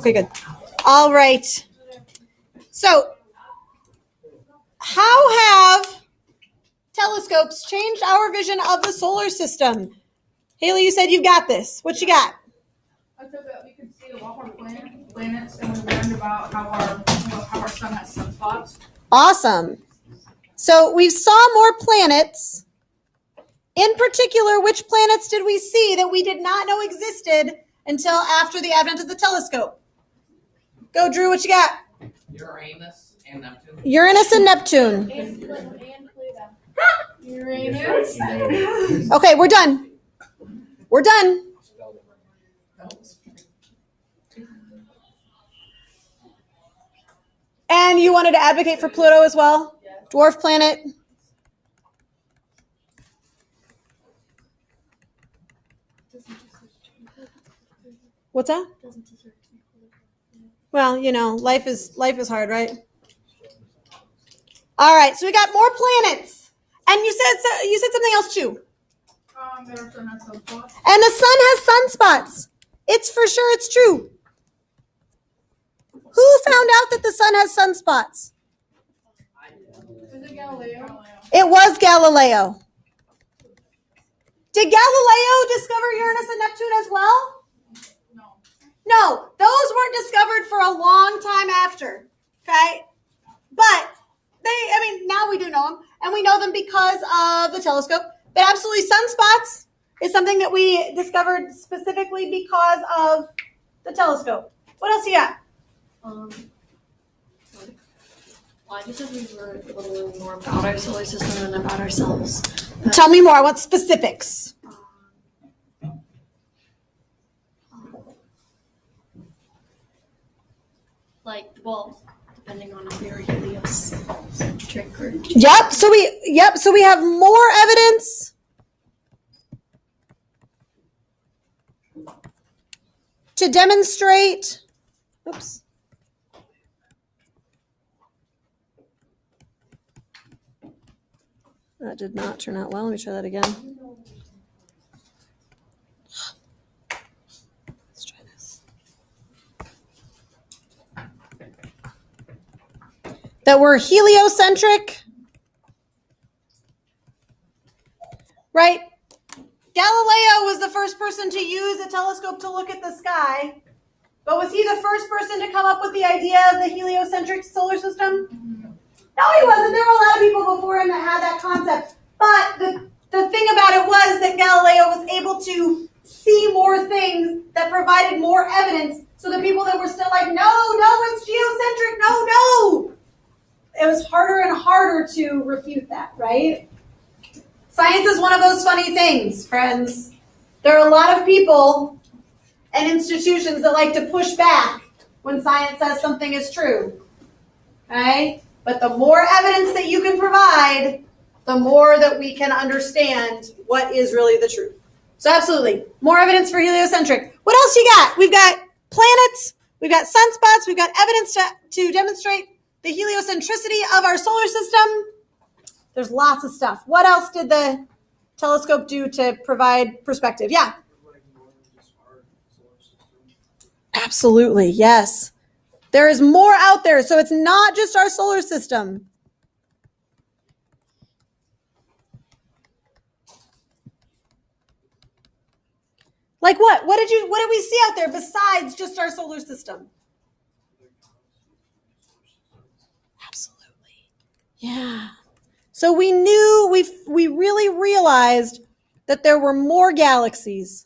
Okay, good. All right. So, how have telescopes changed our vision of the solar system? Haley, you said you've got this. What you got? I said that we could see a lot more planets, and we learned about how our sun has sunspots. Awesome. So we saw more planets. In particular, which planets did we see that we did not know existed until after the advent of the telescope? Go, Drew, what you got? Uranus and Neptune. Uranus and Neptune. And Uranus. Okay, we're done. We're done. And you wanted to advocate for Pluto as well? Dwarf planet. What's that? Well, you know, life is hard, right? All right, so we got more planets, and you said something else too. That our sun has sunspots. And the sun has sunspots. It's for sure. It's true. Who found out that the sun has sunspots? Is it Galileo? It was Galileo. Did Galileo discover Uranus and Neptune as well? No, those weren't discovered for a long time after, okay? But now we do know them, and we know them because of the telescope. But absolutely, sunspots is something that we discovered specifically because of the telescope. What else you got? Well, I just said we were able to learn more about our solar system and about ourselves. Tell me more. I want specifics. Depending on if you're heliocentric or Yep. So we have more evidence to demonstrate. Oops. That did not turn out well. Let me try that again. Let's try this. That we're heliocentric, right? Galileo was the first person to use a telescope to look at the sky, but was he the first person to come up with the idea of the heliocentric solar system? No, he wasn't. There were a lot of people before him that had that concept. But the thing about it was that Galileo was able to see more things that provided more evidence. So the people that were still like, no, it's geocentric, no. It was harder and harder to refute that, right? Science is one of those funny things, friends. There are a lot of people and institutions that like to push back when science says something is true, right? But the more evidence that you can provide, the more that we can understand what is really the truth. So absolutely, more evidence for heliocentric. What else you got? We've got planets, we've got sunspots, we've got evidence to demonstrate the heliocentricity of our solar system. There's lots of stuff. What else did the telescope do to provide perspective? Yeah. Absolutely, yes. There is more out there, so it's not just our solar system. Like what? What did we see out there besides just our solar system? Absolutely. Yeah. So we really realized that there were more galaxies.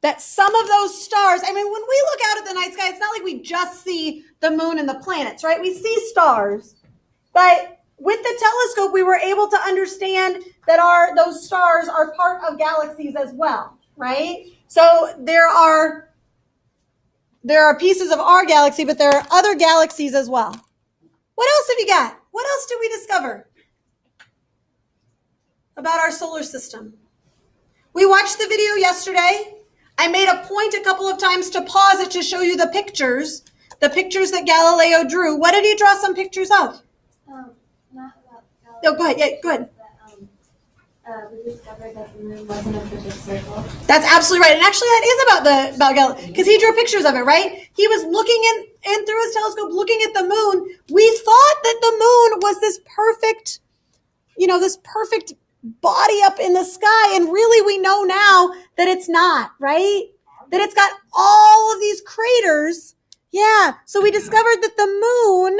That some of those stars, when we look out at the night sky, it's not like we just see the moon and the planets, right? We see stars. But with the telescope, we were able to understand that those stars are part of galaxies as well, right? So there are pieces of our galaxy, but there are other galaxies as well. What else have you got? What else did we discover about our solar system? We watched the video yesterday. I made a point a couple of times to pause it to show you the pictures that Galileo drew. What did he draw some pictures of? not about Galileo. Oh, go ahead. Yeah, go ahead. We discovered that the moon wasn't a perfect circle. That's absolutely right. And actually that is about Galileo, because he drew pictures of it, right? He was looking in through his telescope, looking at the moon. We thought that the moon was this perfect, this perfect body up in the sky. And really we know now that it's not, right? That it's got all of these craters. Yeah. So we discovered that the moon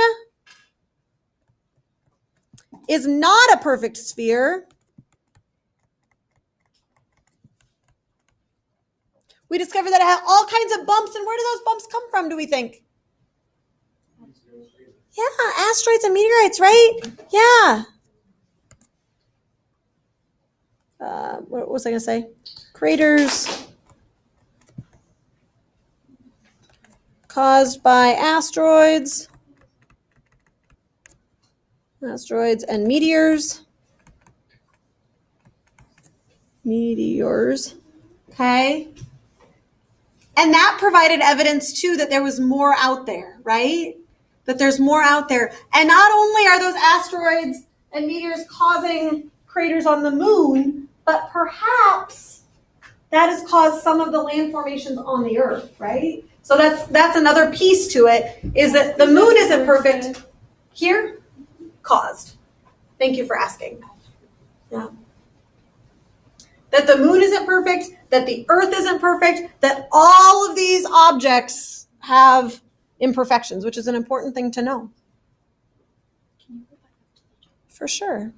is not a perfect sphere. We discovered that it had all kinds of bumps. And where do those bumps come from, do we think? Yeah, asteroids and meteorites, right? Yeah. What was I going to say? Craters caused by asteroids and meteors. Okay. And that provided evidence, too, that there was more out there, right? That there's more out there. And not only are those asteroids and meteors causing craters on the moon, but perhaps that has caused some of the land formations on the Earth, right? So that's another piece to it, is that the moon isn't perfect. Here, caused. Thank you for asking. Yeah. That the moon isn't perfect, that the Earth isn't perfect, that all of these objects have imperfections, which is an important thing to know. For sure.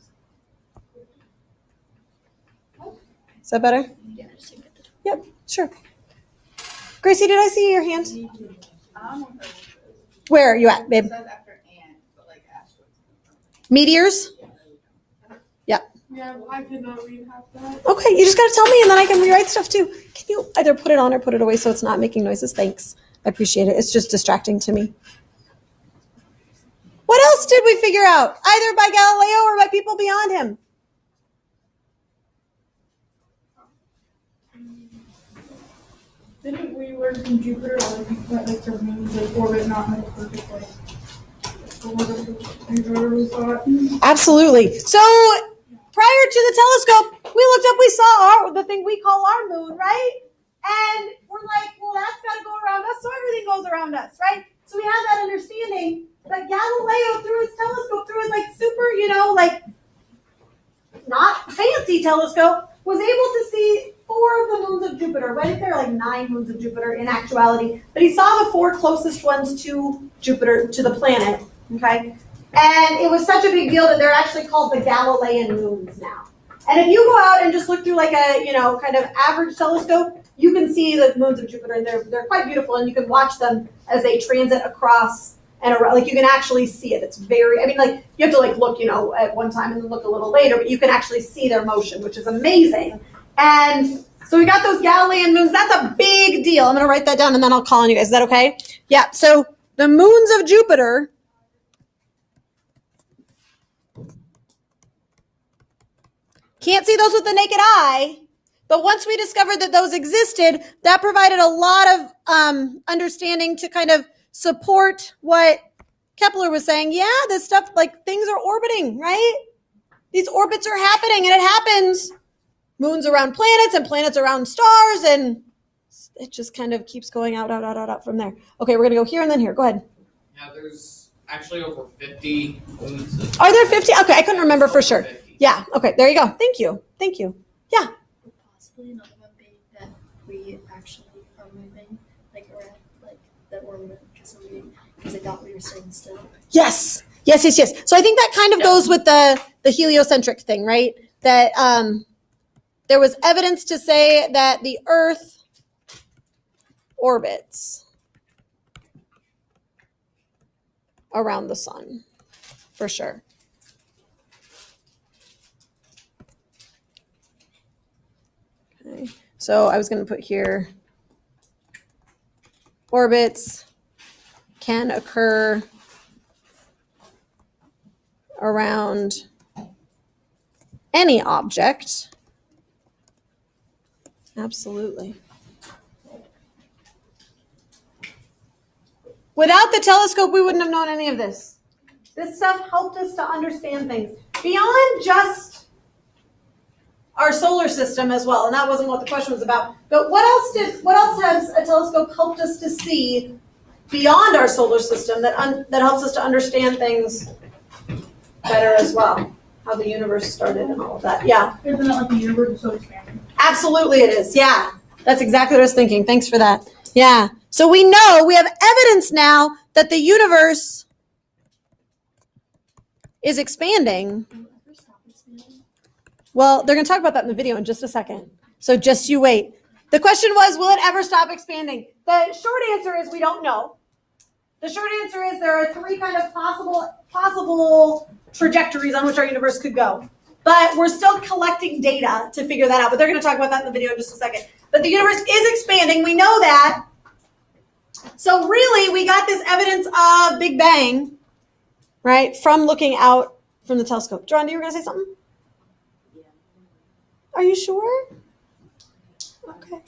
Is that better? Yeah, I just get the Yep, sure. Gracie, did I see your hand? Where are you at, babe? It says after and, but like asteroids. Meteors? Yeah, well, I did not read half that. Okay, you just got to tell me and then I can rewrite stuff too. Can you either put it on or put it away so it's not making noises? Thanks. I appreciate it. It's just distracting to me. What else did we figure out? Either by Galileo or by people beyond him? Didn't we learn from Jupiter that like their moons like orbit not in a perfect way? Absolutely. So prior to the telescope, we looked up, we saw the thing we call our moon, right? And we're like, well, that's got to go around us, so everything goes around us, right? So we have that understanding. But Galileo, through his telescope, through his super, not fancy telescope, was able to see 4 of the moons of Jupiter, right? There are 9 moons of Jupiter in actuality, but he saw the 4 closest ones to Jupiter, to the planet, okay? And it was such a big deal that they're actually called the Galilean moons now. And if you go out and just look through like a, kind of average telescope, you can see the moons of Jupiter, and they're quite beautiful, and you can watch them as they transit across and around. Like, you can actually see it. It's very, you have to look, at one time and then look a little later, but you can actually see their motion, which is amazing. And so we got those Galilean moons. That's a big deal. I'm going to write that down, and then I'll call on you guys. Is that okay? Yeah, so the moons of Jupiter can't see those with the naked eye, but once we discovered that those existed, that provided a lot of understanding to kind of support what Kepler was saying. Yeah, this stuff, things are orbiting, right? These orbits are happening, and it happens. Moons around planets and planets around stars, and it just kind of keeps going out from there. Okay, we're going to go here and then here. Go ahead. Yeah, there's actually over 50 moons. Are there 50? Okay, I couldn't remember for sure. Yeah, okay, there you go. Thank you. Yeah. Would possibly none of them be that we actually are moving, around, that we're moving because they thought we were staying still. Yes. So I think that kind of goes with the heliocentric thing, right? That there was evidence to say that the Earth orbits around the sun, for sure. Okay. So I was going to put here, orbits can occur around any object. Absolutely. Without the telescope, we wouldn't have known any of this. This stuff helped us to understand things beyond just our solar system as well. And that wasn't what the question was about. But what else has a telescope helped us to see beyond our solar system that helps us to understand things better as well? How the universe started and all of that. Yeah. Isn't it like the universe is so expanding? Absolutely it is. Yeah. That's exactly what I was thinking. Thanks for that. Yeah. So we have evidence now that the universe is expanding. Well, they're going to talk about that in the video in just a second. So just you wait. The question was, will it ever stop expanding? The short answer is we don't know. The short answer is there are three kind of possible trajectories on which our universe could go. But we're still collecting data to figure that out. But they're going to talk about that in the video in just a second. But the universe is expanding. We know that. So really, we got this evidence of Big Bang, right, from looking out from the telescope. John, you were going to say something? Are you sure? Okay.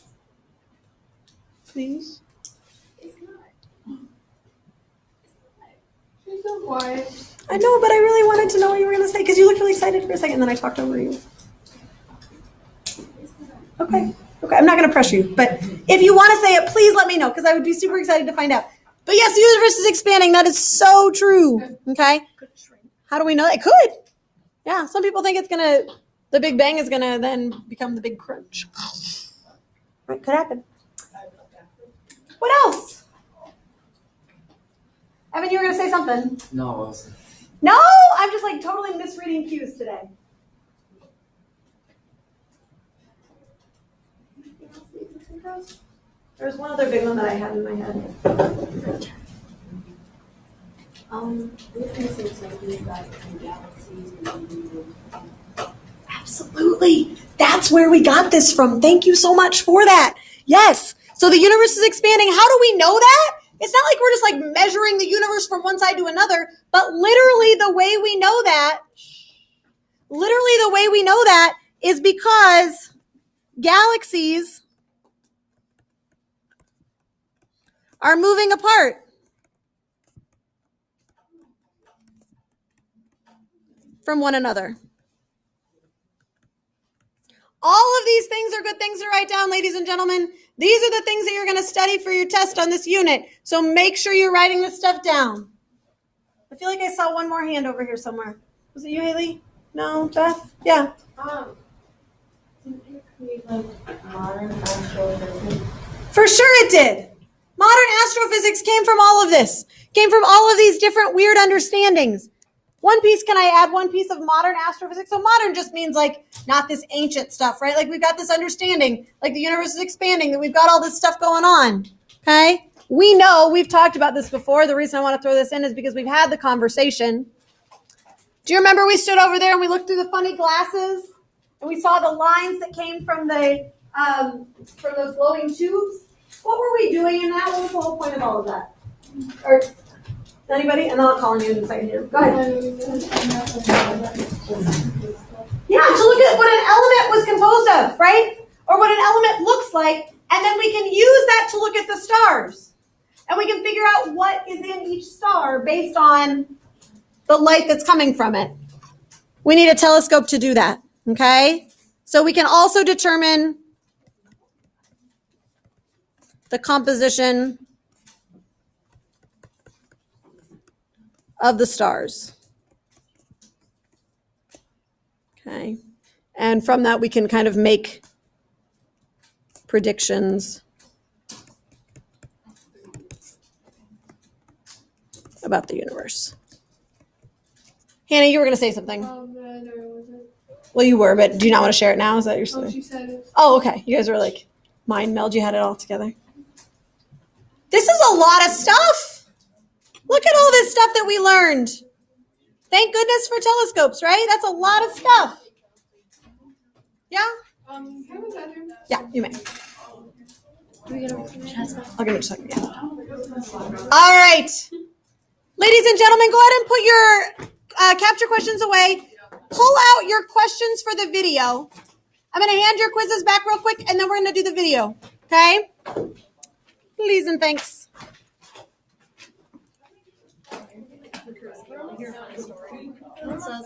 Please. She's so quiet. I know, but I really wanted to know what you were going to say because you looked really excited for a second and then I talked over you. Okay. Okay, I'm not going to pressure you, but if you want to say it, please let me know because I would be super excited to find out. But yes, the universe is expanding. That is so true. Okay? How do we know? It could. Yeah, some people think the Big Bang is going to then become the Big Crunch. Right, could happen. What else? Evan, you were going to say something. No, I wasn't. No, I'm just like totally misreading cues today. There's one other big one that I had in my head. Absolutely. That's where we got this from. Thank you so much for that. Yes. So the universe is expanding. How do we know that? It's not like we're just like measuring the universe from one side to another, but literally the way we know that is because galaxies are moving apart. From one another. All of these things are good things to write down, ladies and gentlemen. These are the things that you're going to study for your test on this unit. So make sure you're writing this stuff down. I feel like I saw one more hand over here somewhere. Was it you, Haley? No, Beth? Yeah. Didn't it create like modern astrophysics? For sure it did. Modern astrophysics came from all of this. Came from all of these different weird understandings. Can I add one piece of modern astrophysics? So modern just means like not this ancient stuff, right? Like we've got this understanding, like the universe is expanding, that we've got all this stuff going on, okay? We know, we've talked about this before. The reason I want to throw this in is because we've had the conversation. Do you remember we stood over there and we looked through the funny glasses and we saw the lines that came from from those glowing tubes? What were we doing in that? What was the whole point of all of that? Or anybody? And then I'll call on you in a second here. Go ahead. Yeah, to look at what an element was composed of, right? Or what an element looks like. And then we can use that to look at the stars. And we can figure out what is in each star based on the light that's coming from it. We need a telescope to do that, okay? So we can also determine the composition of the stars. Okay. And from that, we can kind of make predictions about the universe. Hannah, you were going to say something. Well, you were, but do you not want to share it now? Is that your story? Oh, she said it. Oh, okay. You guys were like mind meld. You had it all together. This is a lot of stuff. Look at all this stuff that we learned. Thank goodness for telescopes, right? That's a lot of stuff. Yeah? Can I go to the bathroom? Yeah, you may. Do we get a chest? I'll give it a second. Yeah. All right. Ladies and gentlemen, go ahead and put your capture questions away. Pull out your questions for the video. I'm going to hand your quizzes back real quick, and then we're going to do the video. Okay? Please and thanks. It says